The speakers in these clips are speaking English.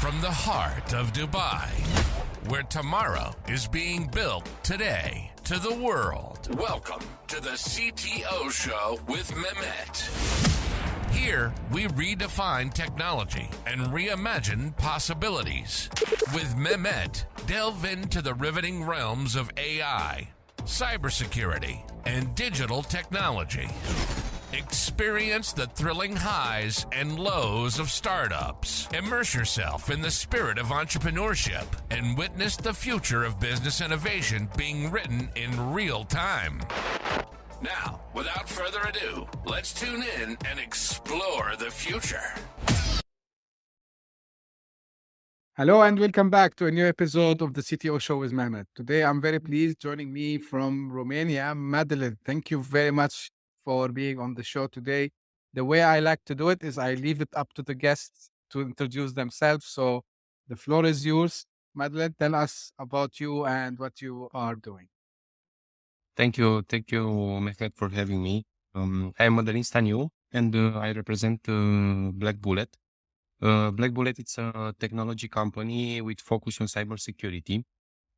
from the heart of Dubai, where tomorrow is being built today, to the world. Welcome to the CTO Show with Mehmet. Here, we redefine technology and reimagine possibilities. With Mehmet, delve into the riveting realms of AI, cybersecurity, and digital technology. Experience the thrilling highs and lows of startups. Immerse yourself in the spirit of entrepreneurship and witness the future of business innovation being written in real time. Now, without further ado, let's tune in and explore the future. Hello and welcome back to a new episode of the CTO Show with Mehmet. Today, I'm very pleased joining me from Romania, Madalin. Thank you very much for being on the show today. The way I like to do it is I leave it up to the guests to introduce themselves. So the floor is yours. Madalin, tell us about you and what you are doing. Thank you, Mehmet, for having me. I'm Madalin Staniu, and I represent Black Bullet. Black Bullet is a technology company with focus on cybersecurity,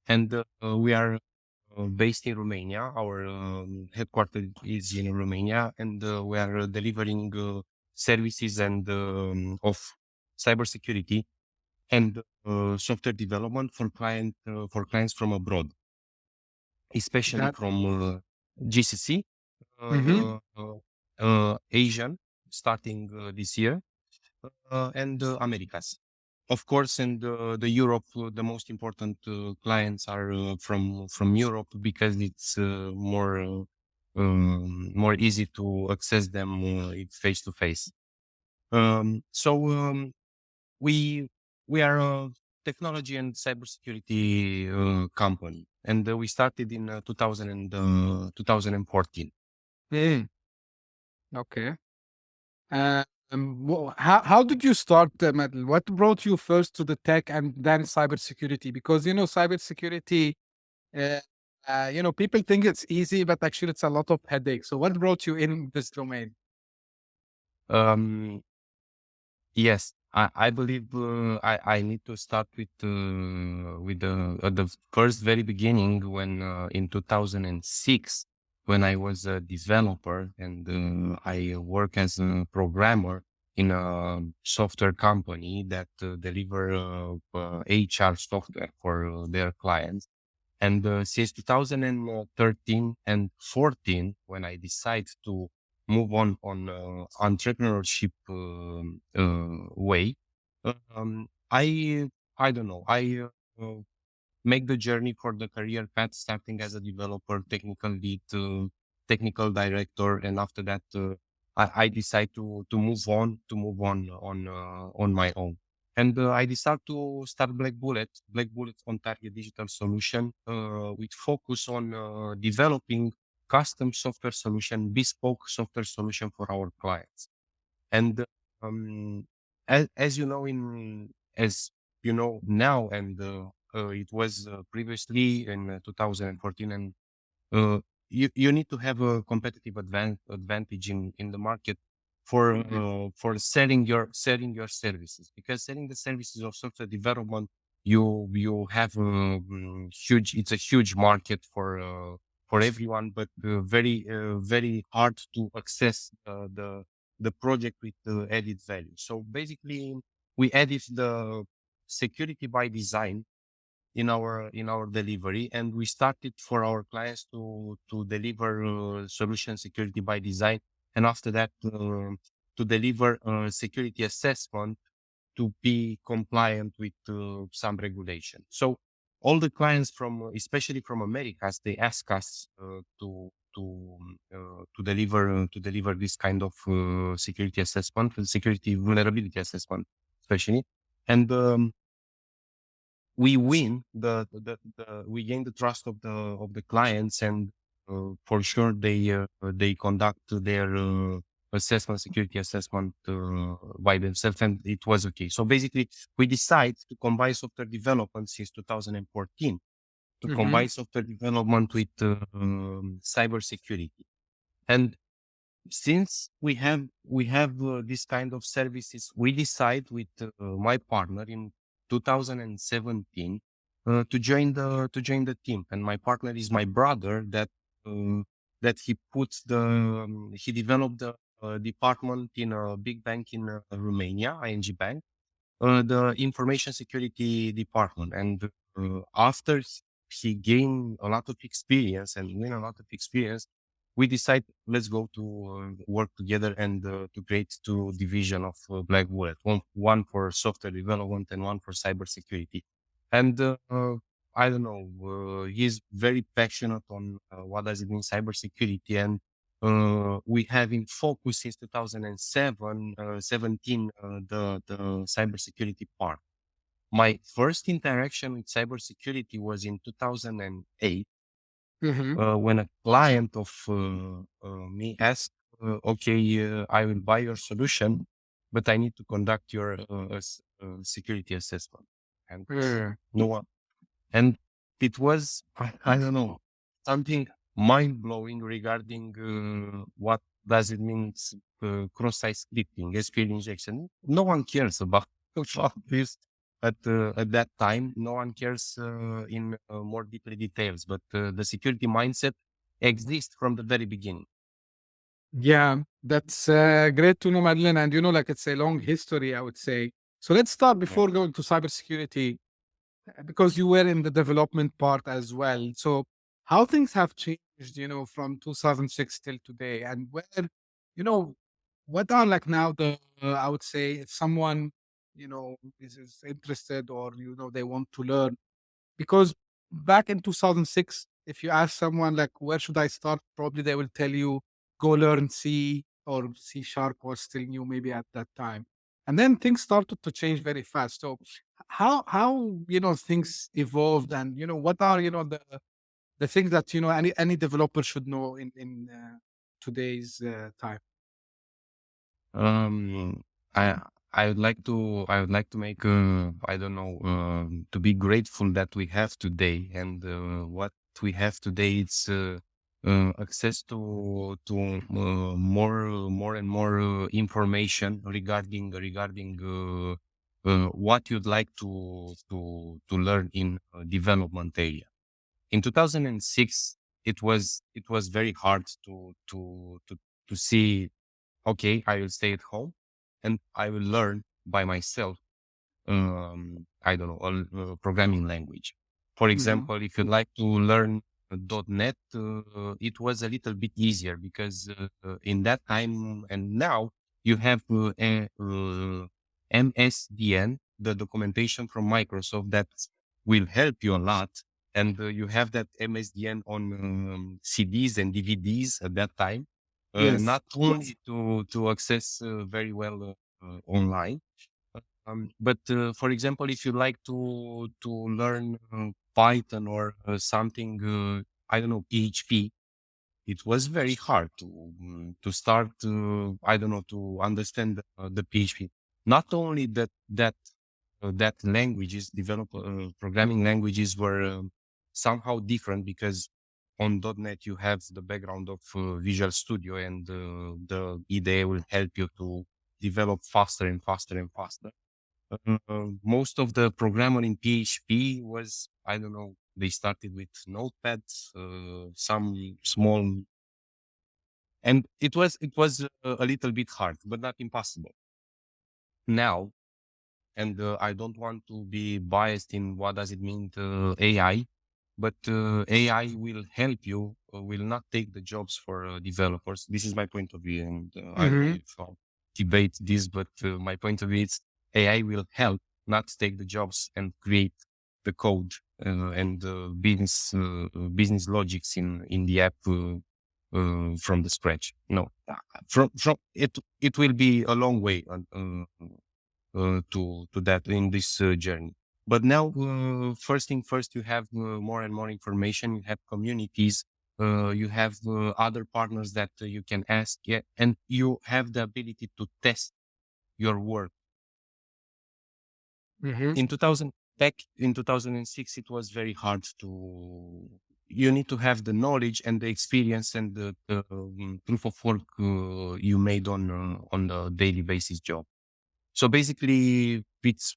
and we are based in Romania. Our headquarters is in Romania, and we are delivering services and of cybersecurity and software development for clients from abroad, especially from GCC, Asian, starting this year, and Americas. Of course, and the Europe, the most important clients are from Europe because it's more easy to access them face to face. We are a technology and cybersecurity company, and we started in 2014. Okay. How did you start, Madalin? What brought you first to the tech and then cybersecurity? Because, cybersecurity, people think it's easy, but actually it's a lot of headache. So what brought you in this domain? Yes, I believe I need to start with at the first very beginning when in 2006 when I was a developer and I work as a programmer in a software company that deliver HR software for their clients. And since 2013 and 14, when I decided to move on entrepreneurship way, I don't know. I make the journey for the career path, starting as a developer, technical lead, technical director, and after that, I decide to move on my own. And I decided to start Black Bullet on target digital solution, with focus on developing custom software solution, bespoke software solution for our clients. And as you know, now, and it was previously in 2014, and you need to have a competitive advantage in the market for selling your services, because selling the services of software development, you have it's a huge market for everyone, but very hard to access the project with added value. So basically, we added the security by design in our delivery, and we started for our clients to deliver solution security by design, and after that to deliver security assessment to be compliant with some regulation. So all the clients especially from Americas, they ask us to deliver this kind of security assessment, security vulnerability assessment, especially, and we win we gain the trust of the clients, and for sure they conduct their security assessment by themselves, and it was okay. So basically, we decide to combine software development since 2014 to combine software development with cybersecurity. And since we have this kind of services, we decide with my partner in 2017 to join the team. And my partner is my brother that he developed the department in a big bank in Romania, ING Bank, the information security department. And after he gained a lot of experience and win a lot of experience, we decided let's go to work together and to create two division of Black Bullet, one for software development and one for cybersecurity. And I don't know, he's very passionate on what does it mean cybersecurity, and we have in focus since 2017 the cybersecurity part. My first interaction with cybersecurity was in 2008 Mm-hmm. when a client of me asked, "Okay, I will buy your solution, but I need to conduct your security assessment." And Yeah. no one, and it was I don't know, something mind blowing regarding what does it mean cross-site scripting, SQL injection. No one cares about this at that time. No one cares in more deeply details, but the security mindset exists from the very beginning. Yeah, that's great to know, Madeline. And like it's a long history, I would say. So let's start Yeah. before going to cybersecurity, because you were in the development part as well. So how things have changed, from 2006 till today, and where, you know, what are like now I would say, if someone, is interested, or, they want to learn, because back in 2006, if you ask someone like, where should I start? Probably they will tell you, go learn C, or C sharp was still new maybe at that time. And then things started to change very fast. So how things evolved, and what are the things that any developer should know in today's time. Um, I I would like to make I don't know to be grateful that we have today, and what we have today it's access to more and more information regarding what you'd like to learn in development area. In 2006, it was very hard to see, okay, I will stay at home and I will learn by myself. I don't know, a programming language. For Hmm. example, if you'd like to learn .NET, it was a little bit easier because in that time and now you have MSDN, the documentation from Microsoft that will help you a lot. And you have that MSDN on CDs and DVDs at that time, Yes. not only to access very well online, but for example, if you like to learn Python or something, I don't know, PHP, it was very hard to start. I don't know, to understand the PHP. Not only that languages, programming languages were somehow different because on .NET you have the background of Visual Studio, and the IDE will help you to develop faster and faster and faster. Most of the programmer in PHP was, I don't know, they started with Notepad, some small, and it was a little bit hard, but not impossible. Now, and I don't want to be biased in what does it mean to AI, but AI will help you, will not take the jobs for developers. This is my point of view, and I don't know Hmm. if I'll debate this, but my point of view is AI will help, not take the jobs and create the code and business logics in the app from the scratch. No, from it will be a long way to that in this journey. But now, first thing first, you have more and more information. You have communities. You have other partners that you can ask, yeah, and you have the ability to test your work. Hmm. In 2000, back in 2006, it was very hard to. You need to have the knowledge and the experience and the proof of work you made on the daily basis job. So basically, it's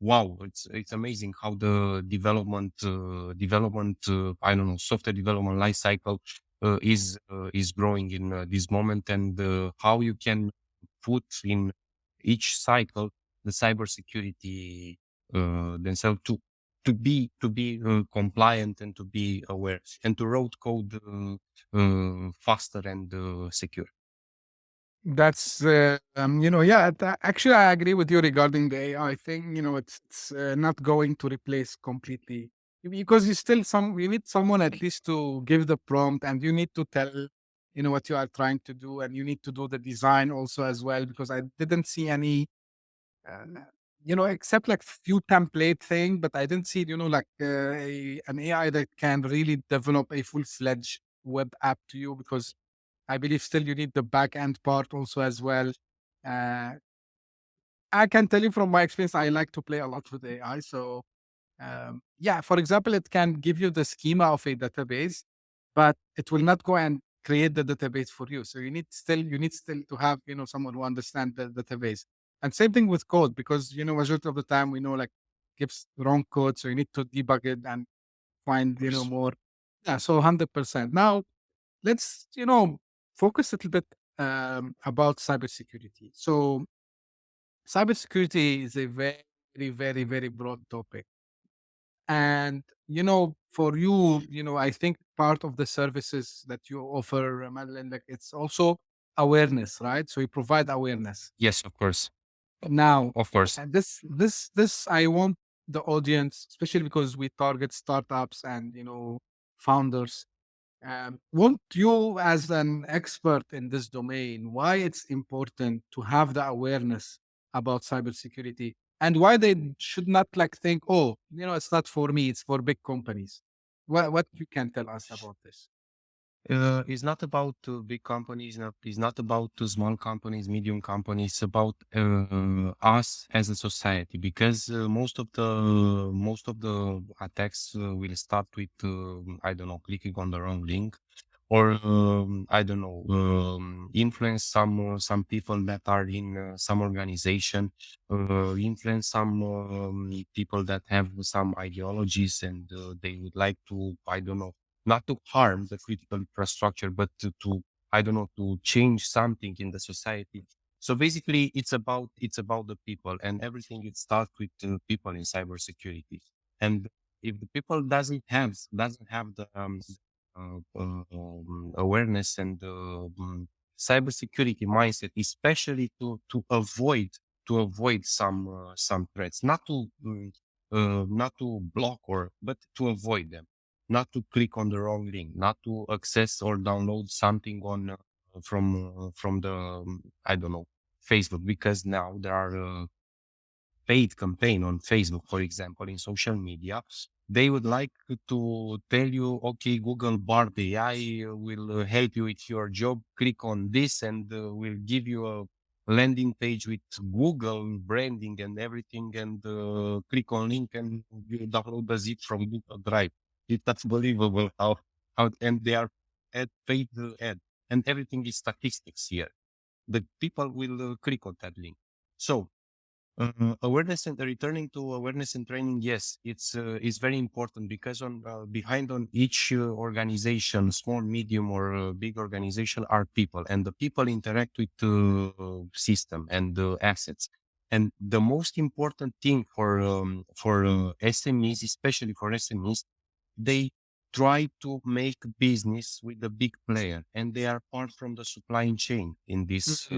wow, it's amazing how the development I don't know, software development life cycle is growing in this moment, and how you can put in each cycle the cybersecurity themselves to be compliant and to be aware and to road code faster and secure. That's, yeah, actually, I agree with you regarding the AI thing. It's not going to replace completely because you need someone at least to give the prompt, and you need to tell, what you are trying to do, and you need to do the design also as well, because I didn't see any, uh, except like few template thing, but I didn't see, like an AI that can really develop a full-fledged web app to you, because I believe still you need the back end part also as well. Uh, I can tell you from my experience, I like to play a lot with AI. So, yeah, for example, it can give you the schema of a database, but it will not go and create the database for you. So you need still to have, someone who understands the database. And same thing with code, because, majority of the time we know like gives wrong code. So you need to debug it and find, more. Yeah, so 100%. Now, let's focus a little bit about cybersecurity. So cybersecurity is a very, very, very broad topic, and for you, I think part of the services that you offer, Madeline, like it's also awareness, right? So you provide awareness. Yes, of course, Now, of course. and this I want the audience, especially because we target startups and founders. Want you, as an expert in this domain, why it's important to have the awareness about cybersecurity, and why they should not like think, oh, it's not for me, it's for big companies. What you can tell us about this? It's not about big companies, it's not about small companies, medium companies. It's about us as a society, because most of the attacks will start with I don't know, clicking on the wrong link, or I don't know, influence some people that are in some organization, influence some people that have some ideologies, and they would like to, I don't know, not to harm the critical infrastructure, but to I don't know, to change something in the society. So basically, it's about the people, and everything it starts with people in cybersecurity. And if the people doesn't have the awareness and cybersecurity mindset, especially to avoid some threats, not to block, or but to avoid them, not to click on the wrong link, not to access or download something on from the I don't know, Facebook, because now there are paid campaign on Facebook, for example, in social media. They would like to tell you, okay, Google Bard AI will help you with your job. Click on this, and will give you a landing page with Google branding and everything, and click on link, and you download the zip from Google Drive. It's unbelievable how and they are paid ad, and everything is statistics here. The people will click on that link. So awareness and returning to awareness and training, yes, it's very important, because on behind on each organization, small, medium, or big organization, are people, and the people interact with system and assets. And the most important thing for SMEs, especially for SMEs, they try to make business with the big player, and they are part from the supply chain in this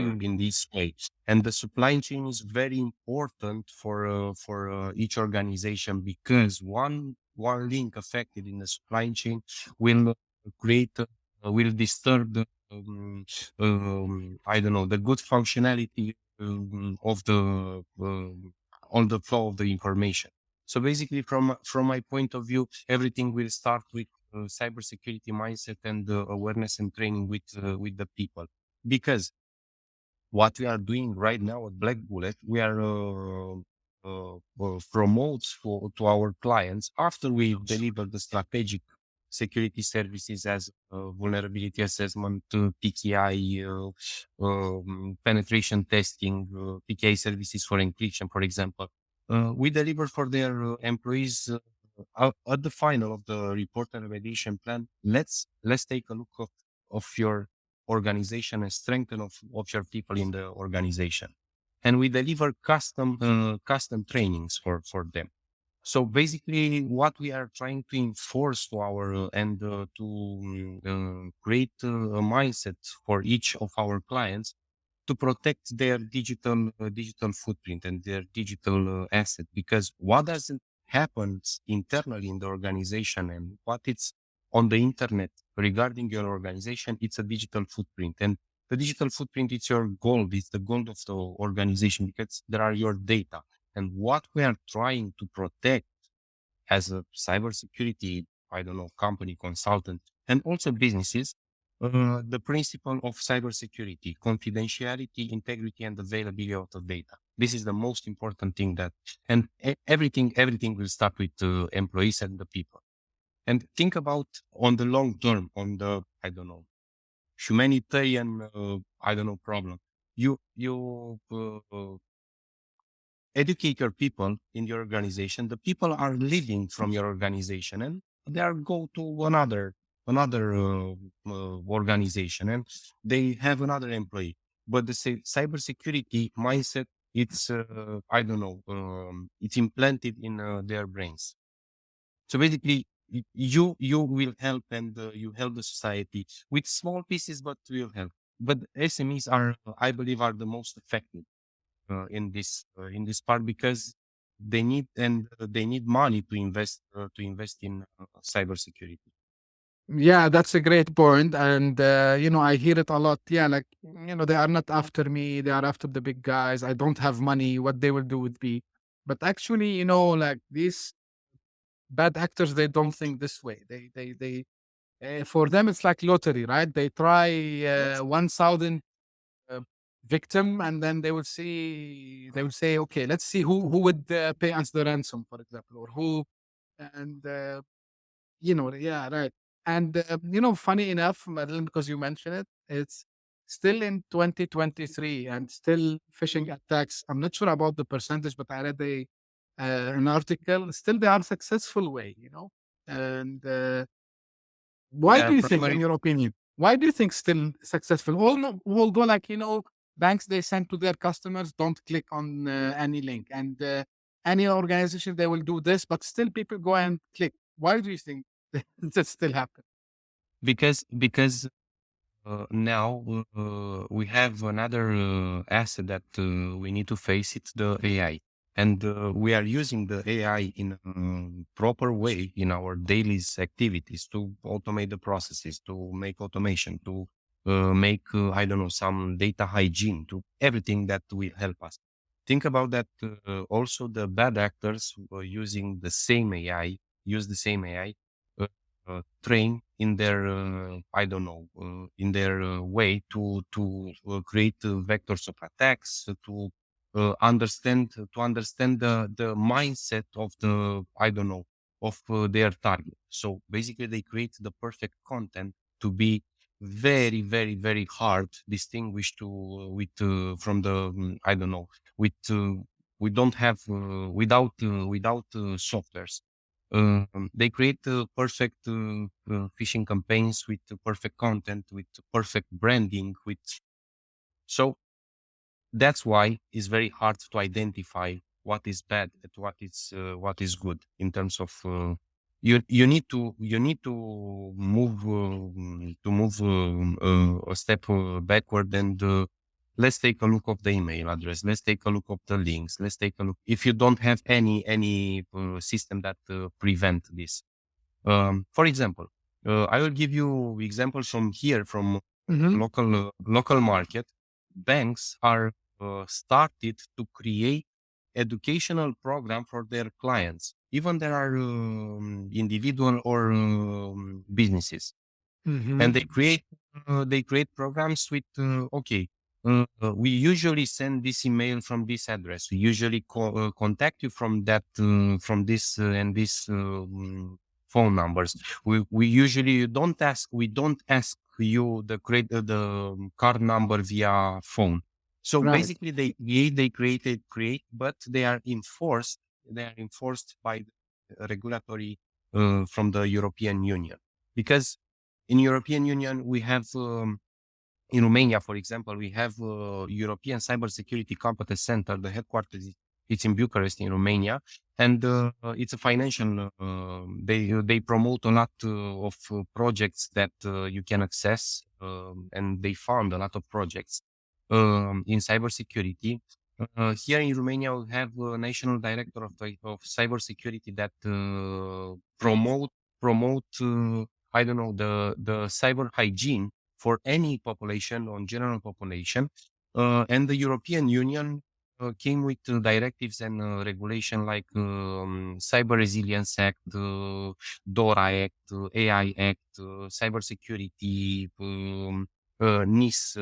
way. And the supply chain is very important for each organization, because one link affected in the supply chain will create will disturb the I don't know, the good functionality of the on the flow of the information. So basically, from my point of view, everything will start with cybersecurity mindset and awareness and training with the people. Because what we are doing right now at Black Bullet, we are promotes to our clients, after we deliver the strategic security services, as vulnerability assessment, PKI, penetration testing, PKI services for encryption, for example. We deliver for their employees at the final of the report and remediation plan. Let's take a look of your organization and strength of your people in the organization, and we deliver custom trainings for them. So basically, what we are trying to enforce to our and to create a mindset for each of our clients to protect their digital footprint and their digital asset. Because what doesn't happen internally in the organization and what it's on the internet regarding your organization, it's a digital footprint. And the digital footprint, it's your gold. It's the gold of the organization because there are your data. And what we are trying to protect as a cybersecurity, I don't know, company, consultant, and also businesses, the principle of cybersecurity, confidentiality, integrity, and availability of the data. This is the most important thing and everything will start with employees and the people. And think about on the long term, on the, I don't know, humanitarian, I don't know, problem. You educate your people in your organization. The people are leaving from your organization and they are go to another organization and they have another employee. But the cybersecurity mindset, it's I don't know, it's implanted in their brains. So basically, you will help and you help the society with small pieces, but will help. But SMEs are, I believe, are the most effective in this part because they need money to invest in cybersecurity. Yeah, that's a great point. And, I hear it a lot. Yeah, like, they are not after me. They are after the big guys. I don't have money. What they will do with me. But actually, like these bad actors, they don't think this way. For them, it's like lottery, right? They try Yes. 1,000 uh, victim, and then they will say, okay, let's see who would pay us the ransom, for example, or who, and yeah, right. And funny enough, Madeline, because you mentioned it, it's still in 2023 and still phishing attacks. I'm not sure about the percentage, but I read an article. Still, they are successful way, and why Yeah, do you think, in primary your opinion, why do you think still successful? Although, like, banks, they send to their customers, don't click on any link. And any organization, they will do this, but still people go and click. Why do you think that still happen? because now we have another asset that we need to face. It's the AI, and we are using the AI in a proper way in our daily activities to automate the processes, to make automation, to make I don't know, some data hygiene, to everything that will help us. Think about that. Also, the bad actors who are using the same AI, use the same AI train in their I don't know, in their way to create vectors of attacks, to understand the mindset of the, I don't know, of their target. So basically, they create the perfect content to be very hard distinguished to with from the I don't know, with we don't have without softwares. They create perfect phishing campaigns with perfect content, with perfect branding, with so that's why it's very hard to identify what is bad and what is good in terms of you need to move a step backward and let's take a look of the email address, let's take a look of the links, let's take a look if you don't have any system that prevent this. For example, I will give you examples from here, from Hmm. local market. Banks are started to create educational program for their clients. Even there are individual or businesses, and Hmm. they create programs with okay. We usually send this email from this address. We usually contact you from this and this phone numbers. We usually don't ask. We don't ask you the card number via phone. So Right. basically, they create, but they are enforced. They are enforced by the regulatory from the European Union, because in European Union we have in Romania, for example, we have European Cybersecurity Competence Center. The headquarters it's in Bucharest, in Romania, and it's a financial. They promote a lot of projects that you can access, and they fund a lot of projects in cybersecurity. Here in Romania, we have a national director of cybersecurity that promote I don't know, the cyber hygiene for any population, on general population. And the European Union came with directives and regulation like Cyber Resilience Act, DORA Act, AI Act, Cybersecurity, NIS,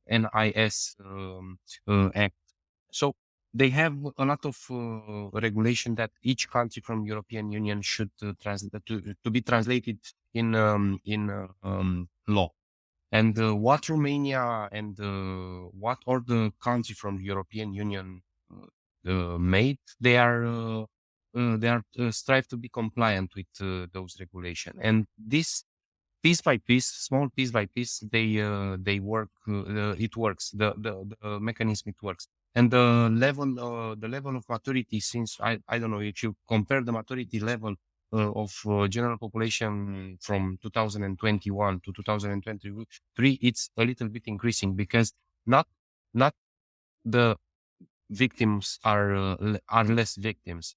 NIS Act. So they have a lot of regulation that each country from European Union should to be translated in law. And what Romania and what other country from the European Union made, they are strive to be compliant with those regulations. And this piece by piece, small piece by piece, they work. It works. The mechanism it works. And the level of maturity, since I don't know if you compare the maturity level of general population from 2021 to 2023, it's a little bit increasing, because not not the victims are less victims,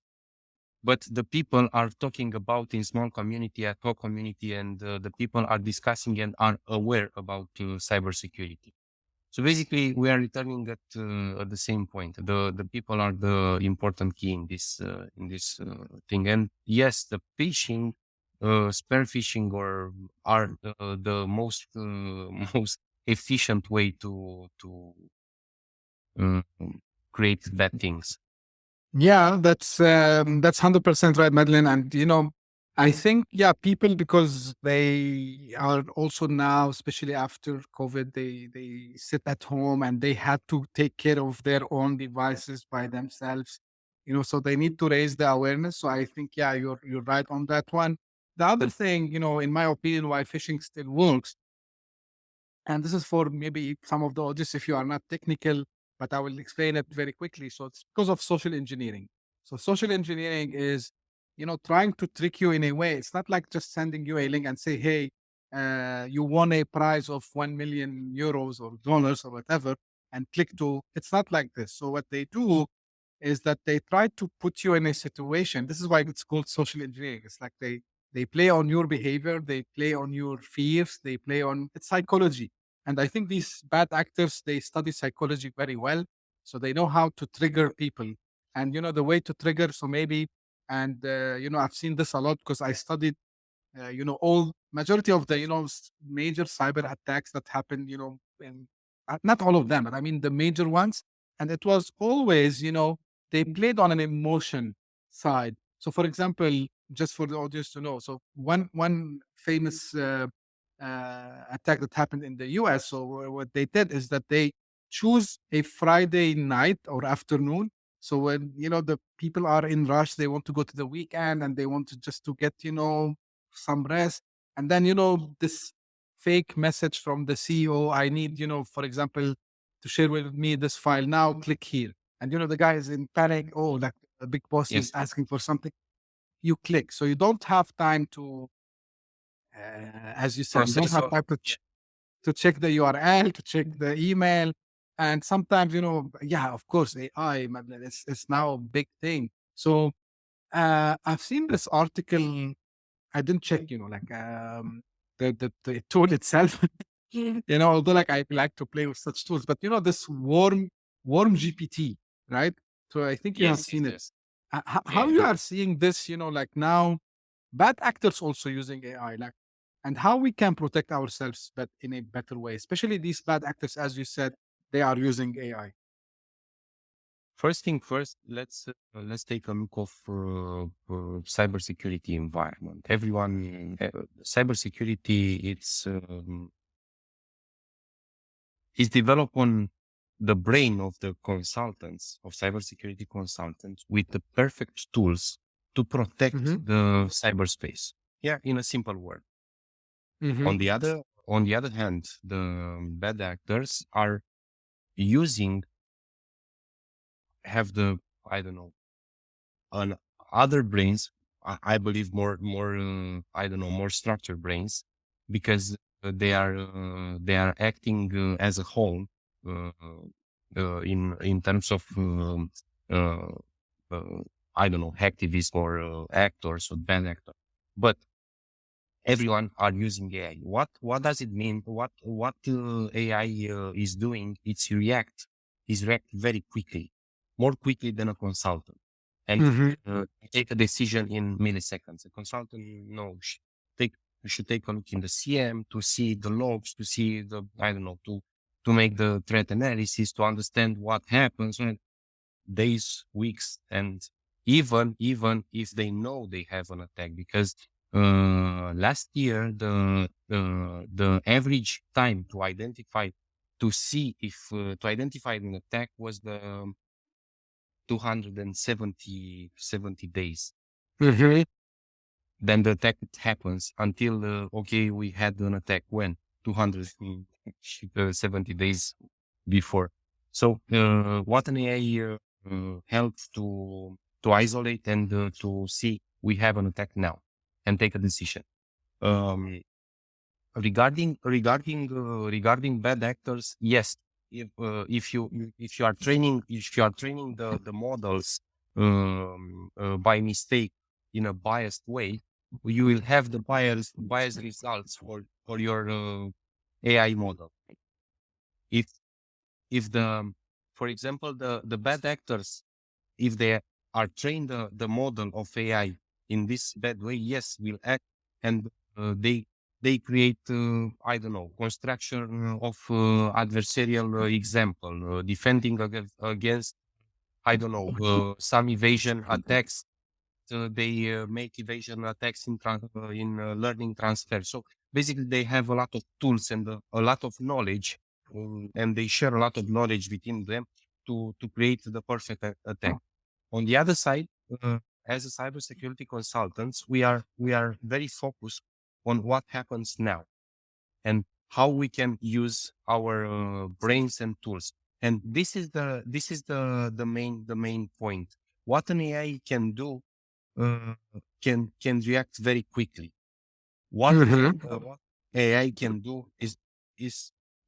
but the people are talking about in small community, ad hoc community, and the people are discussing and are aware about cybersecurity. So basically, we are returning at the same point. The people are the important key in this thing. And yes, the phishing, spear phishing, or are the most most efficient way uh, create bad things. Yeah, that's 100% right, Madeline. And I think people, because they are also now, especially after COVID, they sit at home and they had to take care of their own devices by themselves. So they need to raise the awareness. So I think you're right on that one. The other thing, in my opinion, why phishing still works, and this is for maybe some of the audience if you are not technical, but I will explain it very quickly. So it's because of social engineering. So social engineering is, trying to trick you in a way. It's not like just sending you a link and say, hey, you won a prize of 1 million euros or dollars or whatever, and click to. It's not like this. So what they do is that they try to put you in a situation. This is why it's called social engineering. It's like they play on your behavior, they play on your fears, they play on it's psychology. And I think these bad actors, they study psychology very well. So they know how to trigger people. And the way to trigger, so maybe, and I've seen this a lot because I studied all majority of the major cyber attacks that happened, and not all of them, but I mean the major ones. And it was always, they played on an emotion side. So for example, just for the audience to know, so one famous attack that happened in the US. So what they did is that they choose a Friday night or afternoon. So when the people are in rush, they want to go to the weekend and they want to just to get some rest. And then, this fake message from the CEO, I need, for example, to share with me this file now, click here. And, the guy is in panic. Oh, like the big boss is Yes, asking for something. You click. So you don't have time to, as you said, you don't process have of time to check the URL, to check the email. And sometimes, of course, AI, it's now a big thing. So I've seen this article. I didn't check, like the tool itself. Although like I like to play with such tools, but this warm GPT, right? So I think you have yes, seen it. yes, How yeah. you are seeing this, like now, bad actors also using AI, like, and how we can protect ourselves, but in a better way, especially these bad actors, as you said, they are using AI. First thing first, let's take a look of cybersecurity environment. Everyone, cybersecurity, it's developed on the brain of the consultants, of cybersecurity consultants, with the perfect tools to protect the cyberspace. Yeah, in a simple word. On the other hand, the bad actors are using, have the, I don't know, on other brains, I believe more, I don't know, more structured brains, because they are acting as a whole, uh, in terms of, uh, uh, I don't know, activists or actors or bad actors. But everyone are using AI. What does it mean? What AI is doing? Is react very quickly, more quickly than a consultant, and take a decision in milliseconds. A consultant, no, take should take a look in the CM to see the logs, to see the, I don't know, to make the threat analysis, to understand what happens, and days, weeks, and even if they know they have an attack, because last year the average time to identify, to see if to identify an attack was the 270 days. Then the attack happens until okay, we had an attack when 270 days before. So what an AI helps to isolate and to see we have an attack now and take a decision. Regarding bad actors, yes, if you are training the models by mistake in a biased way, you will have the biased results for your AI model. If the, for example, the bad actors, if they are trained the model of AI in this bad way, yes, will act, and they create, I don't know, construction of adversarial example, defending against, I don't know, some evasion attacks. They make evasion attacks in learning transfer. So basically, they have a lot of tools and a lot of knowledge, and they share a lot of knowledge between them to create the perfect attack. On the other side, as a cybersecurity consultants, we are very focused on what happens now and how we can use our brains and tools. And this is the main point. What an AI can do, uh, can react very quickly. What AI can do is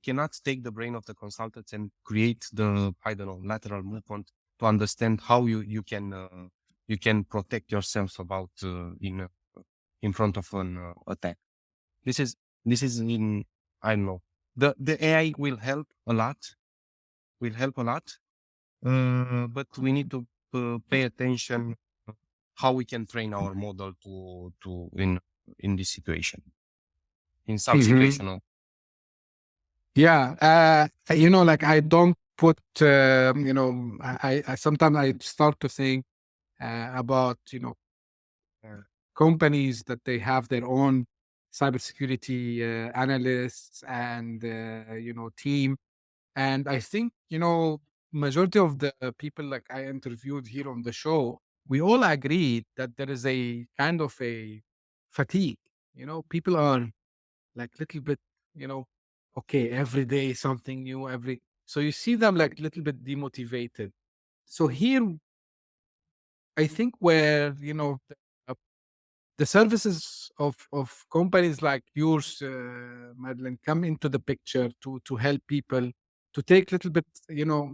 cannot take the brain of the consultants and create the, I don't know, lateral movement to understand how you can protect yourself about in front of an attack. This is in, I don't know, the AI will help a lot, but we need to pay attention how we can train our model to in this situation, in some situation. Yeah, like I don't put, I sometimes I start to think about, companies that they have their own cybersecurity analysts and, team. And I think, majority of the people like I interviewed here on the show, we all agreed that there is a kind of a fatigue. People are like little bit, okay, every day something new, so you see them like little bit demotivated. So here, I think where, the services of companies like yours, Madeline, come into the picture to help people to take little bit,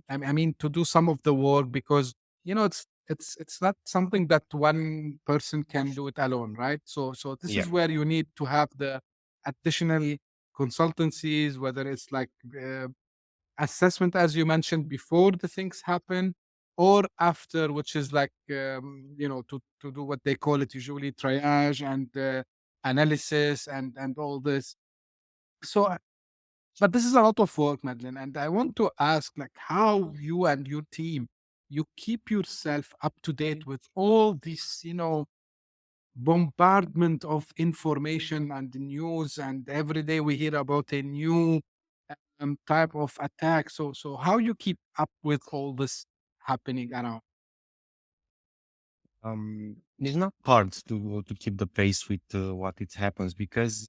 I mean, to do some of the work, because it's not something that one person can do it alone, right? So this Yeah, is where you need to have the additional consultancies, whether it's like assessment, as you mentioned, before the things happen or after, which is like, to do what they call it usually triage and analysis and all this. So, but this is a lot of work, Madeline. And I want to ask, like, how you and your team, you keep yourself up to date with all this, bombardment of information and news. And every day we hear about a new type of attack. So how you keep up with all this happening around? It's not hard to keep the pace with what it happens because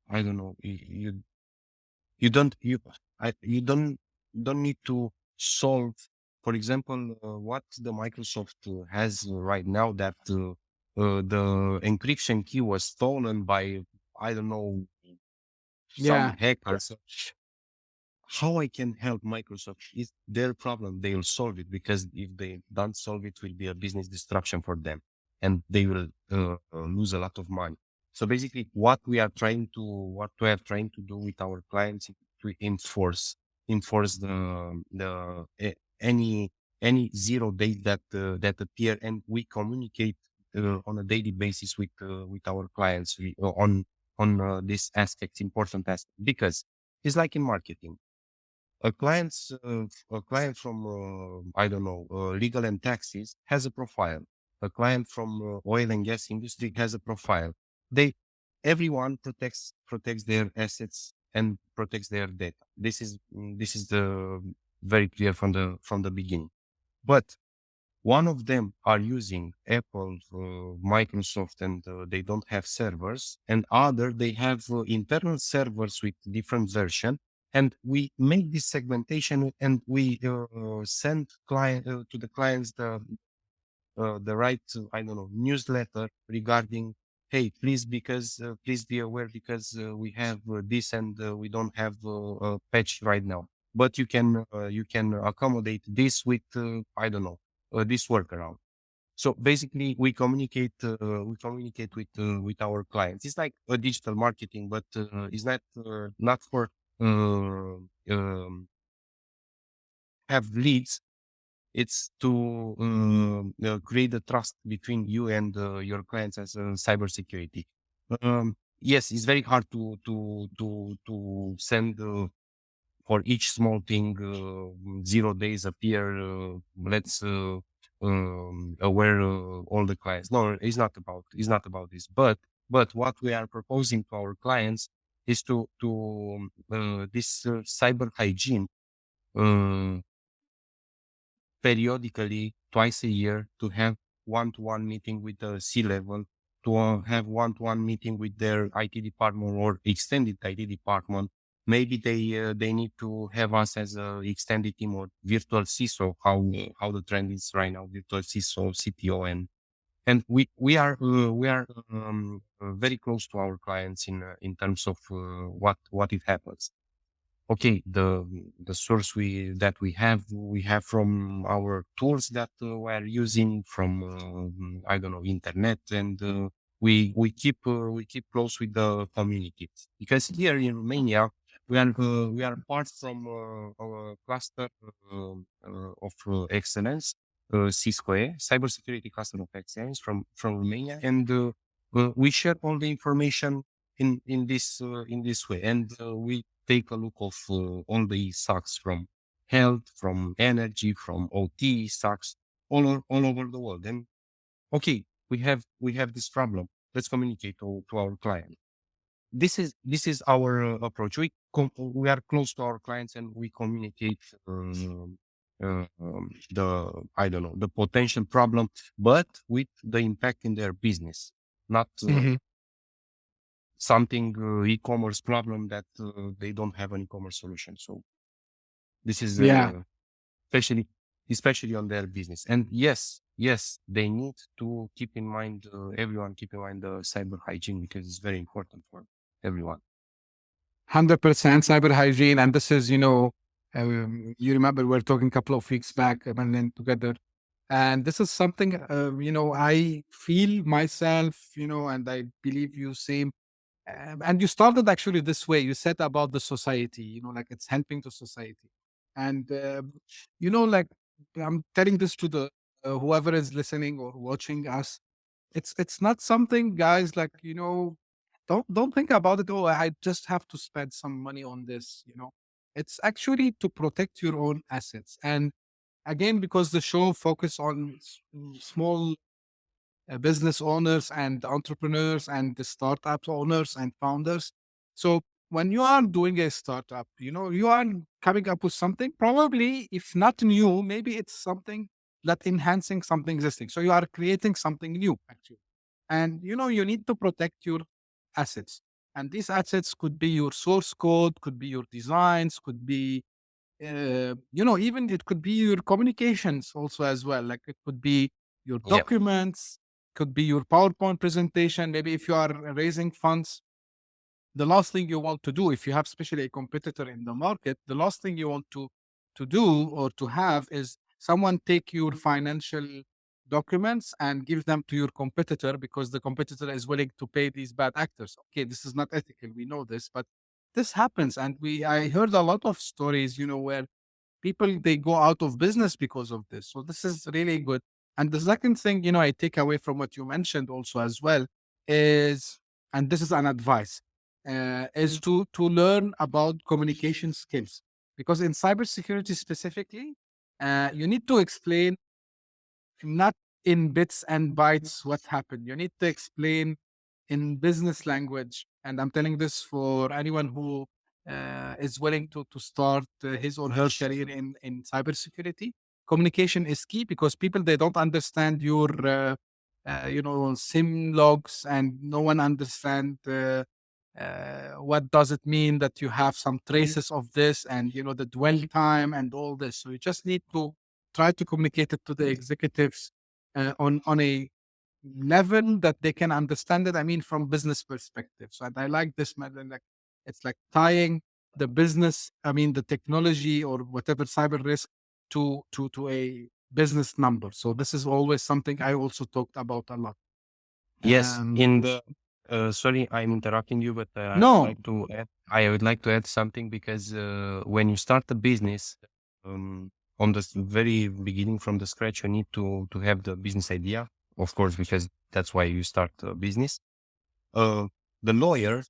I don't know. You don't you don't need to solve. For example, what the Microsoft has right now that the encryption key was stolen by I don't know some Yeah, hackers. How I can help Microsoft is their problem. They will solve it because if they don't solve it, will be a business disruption for them, and they will lose a lot of money. So basically, what we are trying to do with our clients is to enforce any zero days that appear, and we communicate on a daily basis with our clients on this aspect, important aspect, because it's like in marketing a client from I don't know legal and taxes has a profile. A client from oil and gas industry has a profile. They everyone protects their assets and protects their data. This is the very clear from the beginning. But one of them are using Apple, Microsoft, and they don't have servers, and other they have internal servers with different version. And we make this segmentation, and we send client to the clients the right I don't know newsletter regarding hey please be aware because we have this and we don't have a patch right now, but you can accommodate this with I don't know this workaround. So basically we communicate with our clients. It's like a digital marketing, but it's not for uh, um, have leads. It's to create the trust between you and your clients as cybersecurity. Yes, it's very hard to send for each small thing 0 days appear. Let's aware all the clients. No, it's not about this. But what we are proposing to our clients is to this cyber hygiene. Uh, Periodically, twice a year, to have one-to-one meeting with the C-level, to have one-to-one meeting with their IT department or extended IT department. Maybe they need to have us as a extended team or virtual CISO, how the trend is right now, virtual CISO, CTO, and we are very close to our clients in terms of what it happens. Okay, the source we have from our tools that we're using from I don't know internet, and we keep close with the community because here in Romania we are part from our cluster of excellence, CISCOE, cybersecurity cluster of excellence from Romania, and we share all the information in this way, and we take a look of all the stocks from health, from energy, from OT stocks all over the world. And okay, we have this problem. Let's communicate to our client. This is our approach. We are close to our clients and we communicate the I don't know the potential problem, but with the impact in their business, not hmm something e-commerce problem that they don't have an e-commerce solution. So this is yeah, especially especially on their business. And yes, they need to keep in mind everyone keep in mind the cyber hygiene because it's very important for everyone. 100% cyber hygiene. And this is, you remember we are talking a couple of weeks back, and then together. And this is something, I feel myself, and I believe you same. And you started actually this way. You said about the society, like it's helping the society. And, like I'm telling this to the whoever is listening or watching us. It's not something, guys, like, don't think about it. Oh, I just have to spend some money on this. It's actually to protect your own assets. And again, because the show focus on small business owners and entrepreneurs and the startup owners and founders. So when you are doing a startup, you are coming up with something, probably if not new, maybe it's something that enhancing something existing. So you are creating something new, actually. And, you need to protect your assets. And these assets could be your source code, could be your designs, could be, even it could be your communications also as well. Like it could be your Yeah. documents, could be your PowerPoint presentation. Maybe if you are raising funds, the last thing you want to do, if you have especially a competitor in the market, the last thing you want to do or to have is someone take your financial documents and give them to your competitor because the competitor is willing to pay these bad actors. Okay, this is not ethical. We know this, but this happens. And I heard a lot of stories, where people they go out of business because of this. So this is really good. And the second thing, I take away from what you mentioned also as well is, and this is an advice, is to learn about communication skills, because in cybersecurity specifically, you need to explain not in bits and bytes what happened. You need to explain in business language. And I'm telling this for anyone who is willing to start his or her career in cybersecurity. Communication is key because people, they don't understand your, SIM logs, and no one understand what does it mean that you have some traces of this, and, the dwell time and all this. So you just need to try to communicate it to the executives on a level that they can understand it. I mean, from business perspective. So I like this method. Like it's like tying the business, I mean, the technology or whatever cyber risk to a business number. So this is always something I also talked about a lot. Yes. Um, In the sorry, I'm interrupting you, but no, I would like to add something because when you start a business, on the very beginning from the scratch, you need to have the business idea, of course, because that's why you start a business. Uh, the lawyer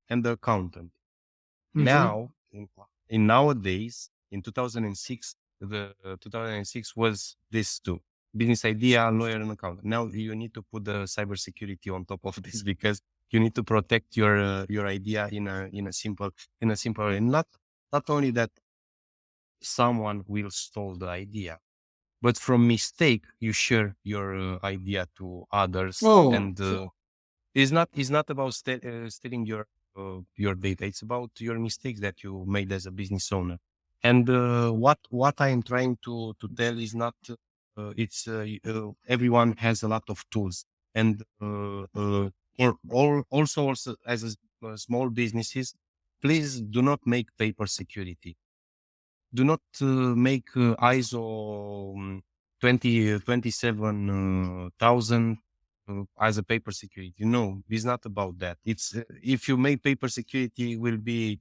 and the accountant. mhm. Now, in nowadays, in 2006, the 2006 was this too: business idea, lawyer, and accountant. Now you need to put the cybersecurity on top of this because you need to protect your idea in a simple way. Not only that someone will steal the idea, but from mistake you share your idea to others, Oh, and it's not about stealing your data. It's about your mistakes that you made as a business owner. And what I am trying to tell is not. It's everyone has a lot of tools, and also as small businesses, please do not make paper security. Do not make ISO 27,000 as a paper security. No, it's not about that. It's if you make paper security, will be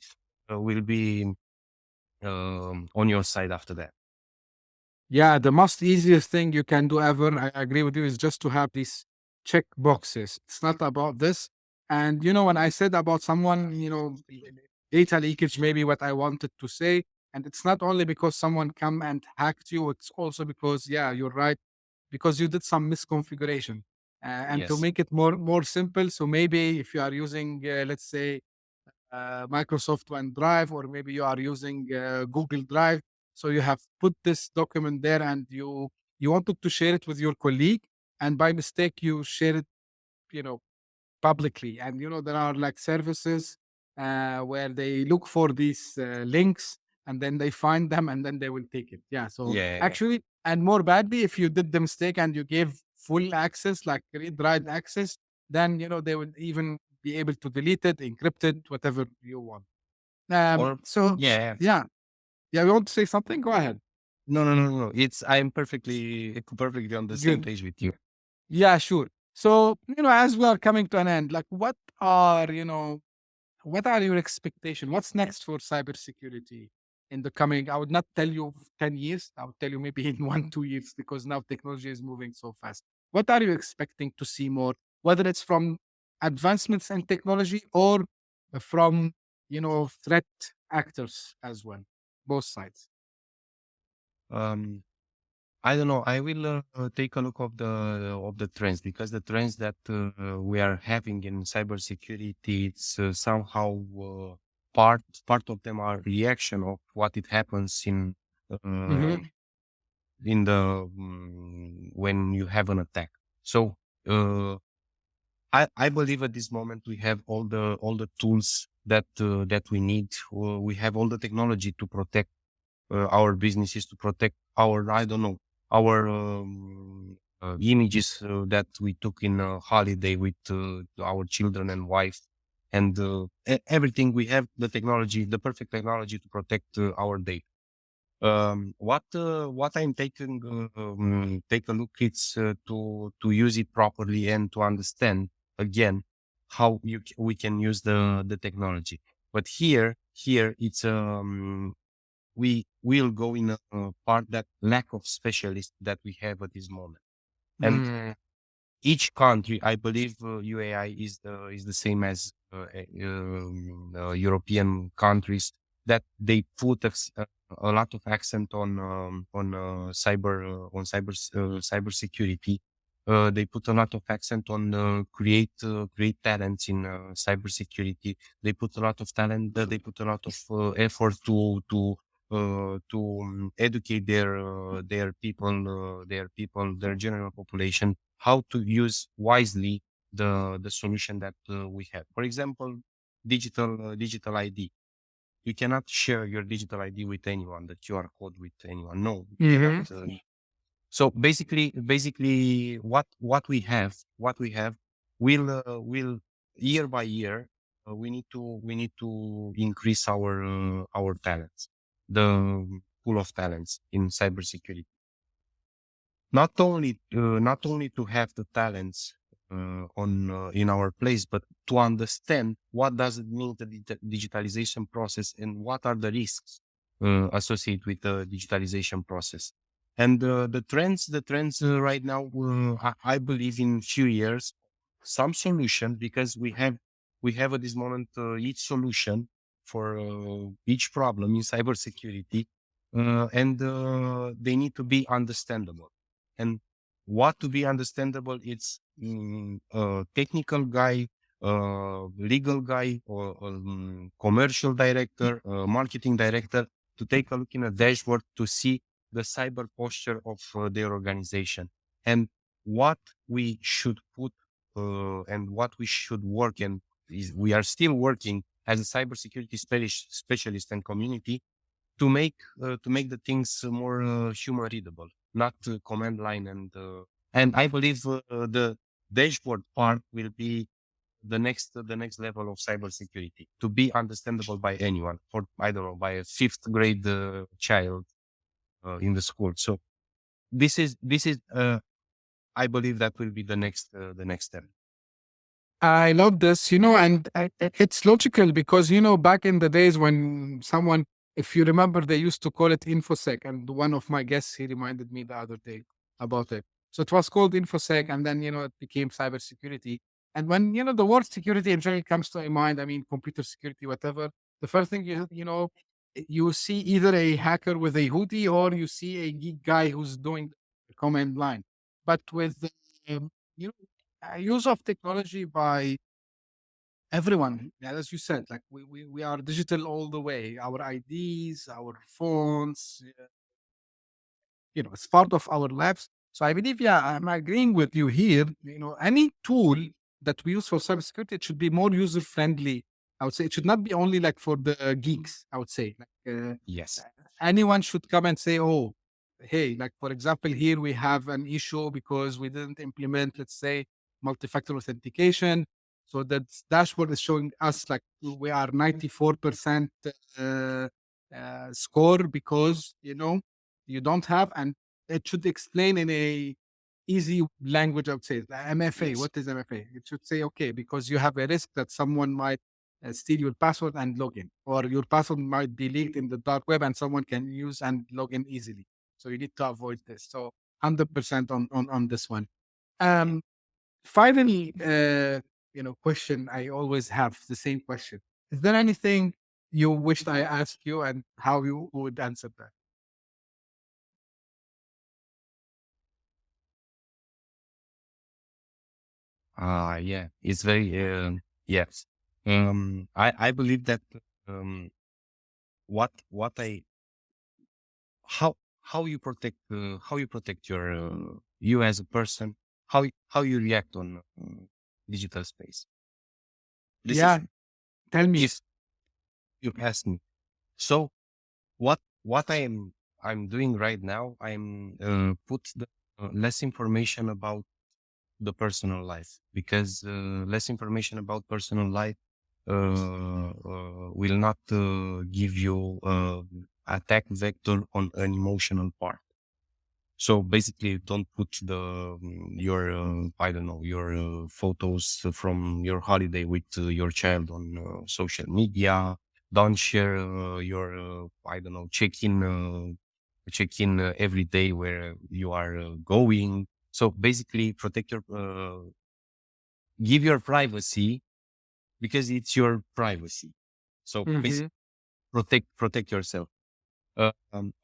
on your side after that. yeah, the most easiest thing you can do ever, I agree with you, is just to have these check boxes. It's not about this. And, when I said about someone, data leakage, maybe what I wanted to say, and it's not only because someone come and hacked you, it's also because, yeah, you're right, because you did some misconfiguration. And to Yes. make it more simple, so maybe if you are using, let's say, Microsoft OneDrive, or maybe you are using Google Drive. So you have put this document there, and you wanted to share it with your colleague, and by mistake you share it, you know, publicly. And there are like services where they look for these links, and then they find them, and then they will take it. Yeah. So Yeah. actually, and more badly, if you did the mistake and you gave full access, like read write access, then they would even be able to delete it, encrypt it, whatever you want. Or So yeah. yeah, yeah. You want to say something? Go ahead. No, no, no, no, no. I'm perfectly on the same Good. page with you. Yeah, sure. So as we are coming to an end, like what are your expectations? What's next for cybersecurity in the coming? I would not tell you 10 years. I would tell you maybe in 1, 2 years, because now technology is moving so fast. What are you expecting to see more, whether it's from advancements in technology or from, threat actors as well, both sides? Um, I don't know. I will take a look of the trends because the trends that we are having in cybersecurity, it's somehow part of them are reaction of what it happens uh, in the when you have an attack. So I believe at this moment we have all the tools that we need. We have all the technology to protect our businesses, to protect our, I don't know, our images that we took in a holiday with our children and wife, and everything. We have the technology, the perfect technology to protect our data. What I'm taking take a look, it's to use it properly and to understand again how we can use the technology. But here it's we will go in a part that lack of specialists that we have at this moment. And each country, I believe, UAI is the same as European countries, that they put a lot of accent cyber security. They put a lot of accent on create talents in cyber security. They put a lot of talent. They put a lot of effort to educate their people, their general population, how to use wisely the solution that we have. For example, digital ID. You cannot share your digital ID with anyone, the QR code with anyone. No, you cannot. So basically, what we have will year by year, we need to increase our talents, the pool of talents in cybersecurity. Not only to have the talents on in our place, but to understand what does it mean, the digitalization process, and what are the risks associated with the digitalization process. And the trends right now, I believe in few years, some solution, because we have at this moment each solution for each problem in cybersecurity, and they need to be understandable. And what to be understandable, it's a technical guy, legal guy, or commercial director, marketing director, to take a look in a dashboard to see the cyber posture of their organization, and what we should put and what we should work, and we are still working as a cybersecurity specialist and community to make the things more human readable, not command line. And I believe the dashboard part will be the next level of cybersecurity, to be understandable by anyone, for, I don't know, by a fifth grade child in the school. So this is I believe that will be the next step. I love this, and it's logical because, back in the days when someone, if you remember, they used to call it InfoSec. And one of my guests, he reminded me the other day about it. So it was called InfoSec, and then, it became cybersecurity. And when, the word security in general comes to my mind, I mean, computer security, whatever, the first thing, you see either a hacker with a hoodie or you see a geek guy who's doing the command line. But with, you know, use of technology by everyone. Yeah, as you said, like we are digital all the way. Our IDs, our phones, it's part of our lives. So I believe, yeah, I'm agreeing with you here. Any tool that we use for cybersecurity, it should be more user friendly. I would say it should not be only like for the geeks. I would say like Yes. anyone should come and say, oh, hey, like for example, here we have an issue because we didn't implement, let's say, multi-factor authentication. So that dashboard is showing us like we are 94% score because you don't have, and it should explain in a easy language. I would say like MFA. Yes. What is MFA? It should say, okay, because you have a risk that someone might steal your password and log in, or your password might be leaked in the dark web and someone can use and log in easily. So you need to avoid this. So 100% on this one. Um, Finally, question I always have the same question. Is there anything you wished I asked you and how you would answer that? Yeah, it's very yes. I believe that um, what I how you protect your you as a person, how you react on digital space. This is Yeah, tell me. if you ask me. So what I'm doing right now, I'm put the less information about the personal life, because less information about personal life will not give you attack vector on an emotional part. So basically, don't put your I don't know, your photos from your holiday with your child on social media. Don't share your I don't know, check in every day where you are going. So basically, protect your give your privacy, because it's your privacy. So basically, Hmm. protect yourself.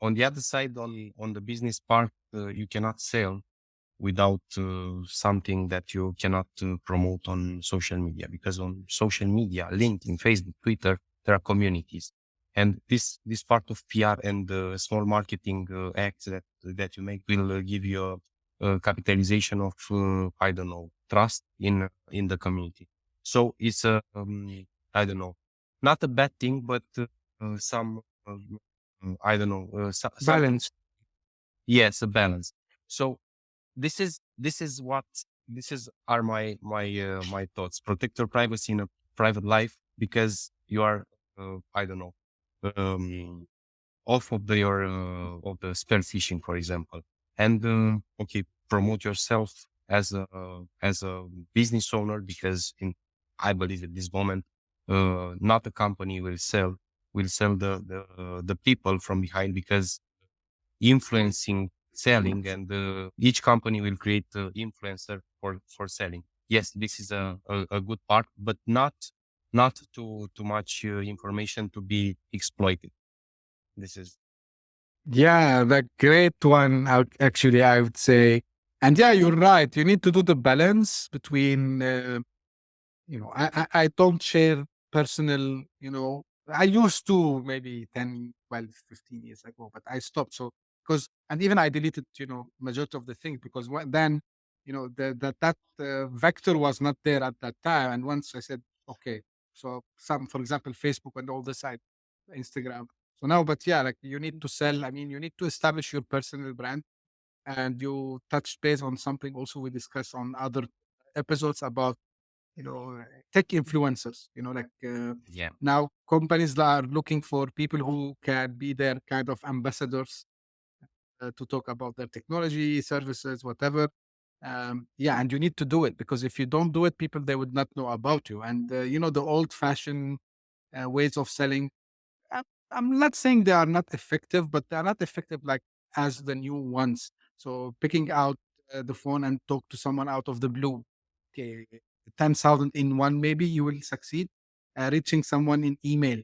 On the other side, on the business part, you cannot sell without something that you cannot promote on social media, because on social media, LinkedIn, Facebook, Twitter, there are communities, and this part of PR and small marketing acts that you make will give you a capitalization of I don't know, trust in the community. So it's a I don't know, not a bad thing, but some I don't know, something. Balance. Yes, a balance. So this is what this is are my thoughts. Protect your privacy in a private life, because you are I don't know, um off of the your of the spear fishing, for example. And okay, promote yourself as a business owner, because in I believe at this moment not a company will sell the people from behind, because influencing selling, and each company will create influencer for selling. Yes, this is a good part, but not too much information to be exploited. This is Yeah, the great one. Actually, I would say, and yeah, you're right. You need to do the balance between I don't share personal, I used to maybe 10, 12, 15 years ago, but I stopped. So, because, and even I deleted, majority of the things, because then, that vector was not there at that time. And once I said, okay, so for example, Facebook and all this, Instagram. So now, but yeah, like you need to sell. I mean, you need to establish your personal brand, and you touch base on something also we discussed on other episodes about tech influencers, yeah. now companies that are looking for people who can be their kind of ambassadors to talk about their technology, services, whatever. Yeah, and you need to do it, because if you don't do it, people, they would not know about you. And, the old fashioned ways of selling, I'm I'm not saying they are not effective, but they are not effective like as the new ones. So picking out the phone and talk to someone out of the blue. Okay, 10,000 in one, maybe you will succeed. Reaching someone in email.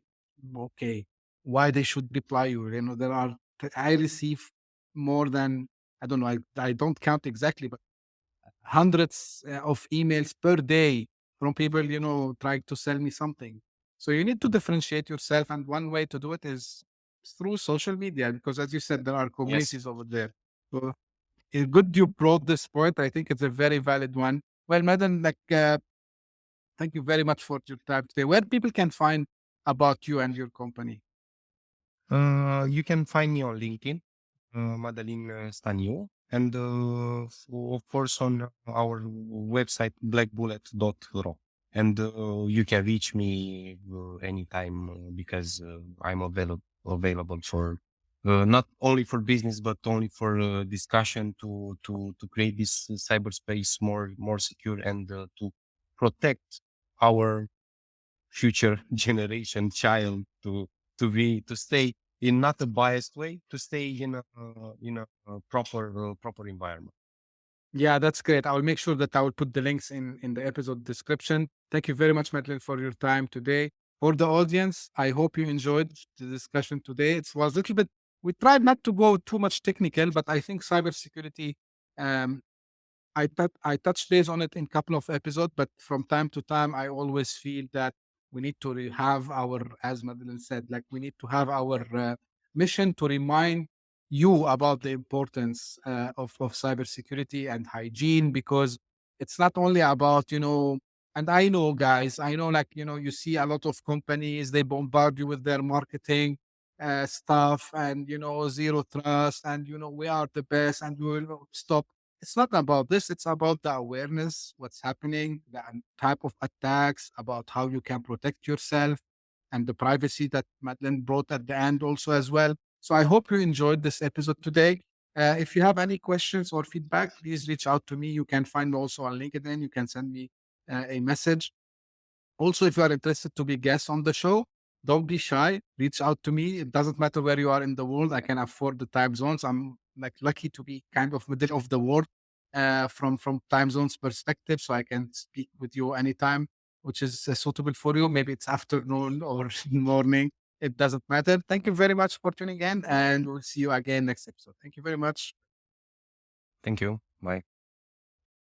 Okay, why they should reply you? I receive more than, I don't know, I don't count exactly, but hundreds of emails per day from people, trying to sell me something. So you need to differentiate yourself. And one way to do it is through social media, because as you said, there are Yes. communities over there. So it's good you brought this point. I think it's a very valid one. Well, Madam, thank you very much for your time today. Where people can find about you and your company? You can find me on LinkedIn, Madalin Staniu, and of course on our website blackbullet.ro. And you can reach me anytime, because I'm available for not only for business, but only for discussion, to create this cyberspace more secure, and to protect our future generation child, to stay in not a biased way, to stay in a proper environment. Yeah, that's great. I will make sure that I will put the links in the episode description. Thank you very much, Madeline, for your time today. For the audience, I hope you enjoyed the discussion today. It was a little bit, we tried not to go too much technical, but I think cybersecurity, um, I touched base on it in a couple of episodes, but from time to time, I always feel that We need to have our, as Madalin said, like we need to have our mission to remind you about the importance of cybersecurity and hygiene, because it's not only about, and I know, guys, I know, like, you see a lot of companies, they bombard you with their marketing stuff and, zero trust and, we are the best and we will stop. It's not about this. It's about the awareness, what's happening, the type of attacks, about how you can protect yourself, and the privacy that Madeline brought at the end also as well. So I hope you enjoyed this episode today. If you have any questions or feedback, please reach out to me. You can find me also on LinkedIn. You can send me a message. Also, if you are interested to be guest on the show, don't be shy. Reach out to me. It doesn't matter where you are in the world. I can afford the time zones. I'm like lucky to be kind of middle of the world from time zones perspective, so I can speak with you anytime, which is suitable for you. Maybe it's afternoon or morning. It doesn't matter. Thank you very much for tuning in, and we'll see you again next episode. Thank you very much. Thank you. Bye.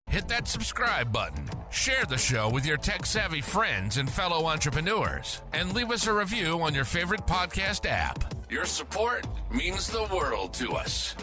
Hit that subscribe button, share the show with your tech-savvy friends and fellow entrepreneurs, and leave us a review on your favorite podcast app. Your support means the world to us.